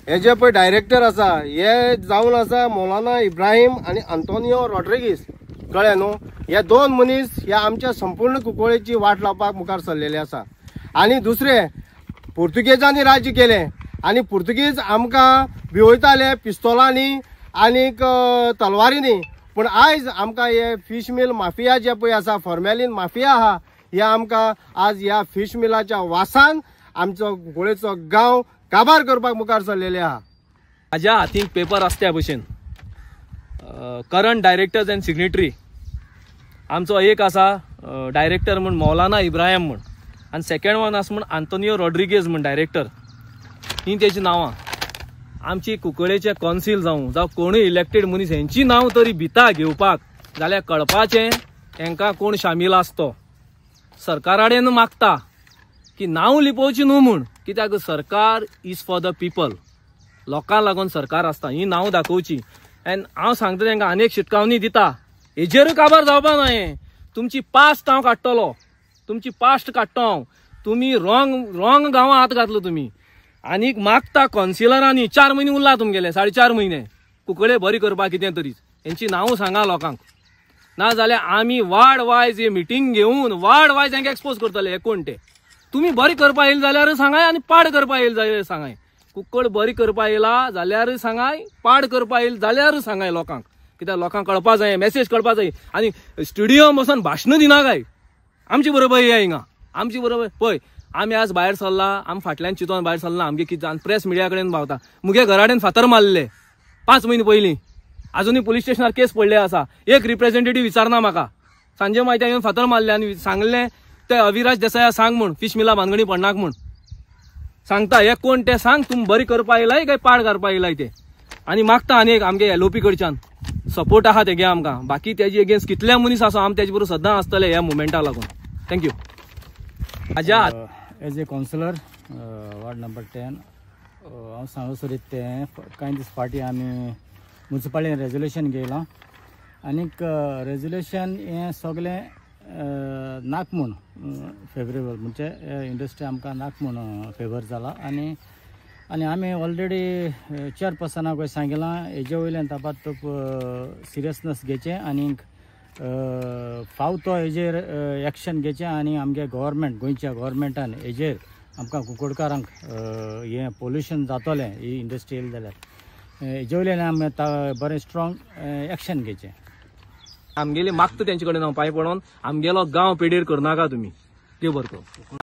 हे जे पळय डायरेक्टर आसा हे जावन आसा मौलाना इब्राहिम आनी आंतोनियो रॉड्रिगीस, कळ्ळें न्हू. हे दोन मनीस ह्या आमच्या संपूर्ण कुंकळ्ळेची वाट लावपाक मुखार सरलेले आसा. आनी दुसरे पुर्तुगेजांनी राज्य केले आनी पुर्तुगीज आमकां भिवयताले पिस्तोलांनी आनीक तलवारींनी. पूण आयज आमकां हे फिश मिल माफिया जे पळय आसा, फॉर्मेलीन माफिया आहा, हे आमकां आज ह्या फिश मिलाच्या वासान आमचो कुंकळ्ळेचो गांव काबार करपाक मुखार सरलेले आहा. म्हाज्या हातीक पेपर आसत्या भशेन करंट डायरेक्टर्स एंड सिग्नेटरी आमचो एक आसा डायरेक्टर म्हण मौलाना इब्राहिम म्हण, आनी सेकंड वन आसा म्हण आंतोनियो रॉड्रिगीस म्हण डायरेक्टर. ही तेजी नांवां. आमची कुंकळ्ळेचे कौन्सिल जावं कोणूय इलेक्टेड मनीस हेंची नांव तरी भिता घेवपाक जाल्यार कळपाचें हेंकां कोण शामील आसतो. सरकारा कडेन मागता की नांव लिपोवची न्हू म्हूण, कित्याक सरकार इज फॉर द पीपल, लोकांक लागून सरकार आसता, ही नांव दाखोवची. एंड हांव सांगता तांकां आनीक शिटकावणी दिता, हेजेर काबार जावपा न्हय. तुमची पास्ट हांव काडटलो, तुमची पास्ट काडटो हांव. तुमी रॉंग गांवां हात घातलो तुमी. आनीक मागता कौन्सिलरांनी 4 म्हयने उरला तुमगेले, 4.5 म्हयने कुंकळ्ळे बरी करपाक कितें तरी. हेंची नांव सांगा लोकांक, ना जाल्यार आमी वार्ड वायज हे मिटींग घेवन वार्ड वायज हांकां एक्सपोज करतले. हे कोण ते तुम्ही बरी करपा येईल जाल्यार सांगाय आनी पाड करपा येईल जाल्यार सांगाय. कुंकळ बरी करपा येयला जाल्यार सांगाय, पाड करपा येईल जाल्यार सांगाय लोकांक. कित्याक लोकांक कळपा जाय, मेसेज कळपा जाय. आनी स्टुडियोम वचून भाशणां दिना काय आमची बरोबर या हिंगा. आमची बरोबर पळय आमी आज भायर सरला, आमी फाटल्यान चिंतून भायर सरला. आमगे कितें प्रेस मिडिया कडेन भावता. मुगे घरा कडेन फातर मारले 5 म्हयने पयलीं. आजुनूय पुलीस स्टेशनार केस पडले आसा. एक रिप्रेझेंटेटिव्ह विचारना म्हाका. सांजे मागीर येवन फातर मारले आनी सांगले ते अविराज देसाया सांग म्हूण फिश मिला भानगडी पडनाक म्हूण सांगता. हे कोण ते सांग, तुम बरी करपा येयलाय काय पाड करपा येयलाय ते. आनी मागता आनी एक आमगे एलओपी कडच्यान सपोर्ट आहा तेगे आमकां. बाकी तेजी अगेन्स्ट कितले मनीस आसा आमी तेजे बरोबर सदां आसतले ह्या मुवमेंटाक लागून. थँक्यू. म्हाज्या as a councillor ward number 10 हांव सांगूं सोदीत तें कांय दीस फाटीं आमी म्युनिसिपालिटीन रेजोल्युशन घेयलां. आनीक रेजोल्युशन हें सगलें नाक म्हूण फेवरेबल म्हणजे इंडस्ट्री आमकां नाक म्हूण फेवर जाला. आनी आमी ऑलरेडी चेअरपर्सनाक सांगिलां हेजे वयल्यान ताबडतोब सिरियसनेस घेवचें आनीक फावतो हेजेर एक्शन घेवचें. आनी आमगे गव्हर्मेंट गोंयच्या गव्हर्मेंटान हेजेर आमकां कुंकळकारांक हें पोल्युशन जातलें ही इंडस्ट्री येयली जाल्यार हेजे वयल्यान आमी बरें स्ट्रॉंग एक्शन घेवचें. आमगेली मागता तेंचे कडेन हांव पांय पडोन आमगेलो गांव पेडेर करनाका तुमी. देव बरें करूं.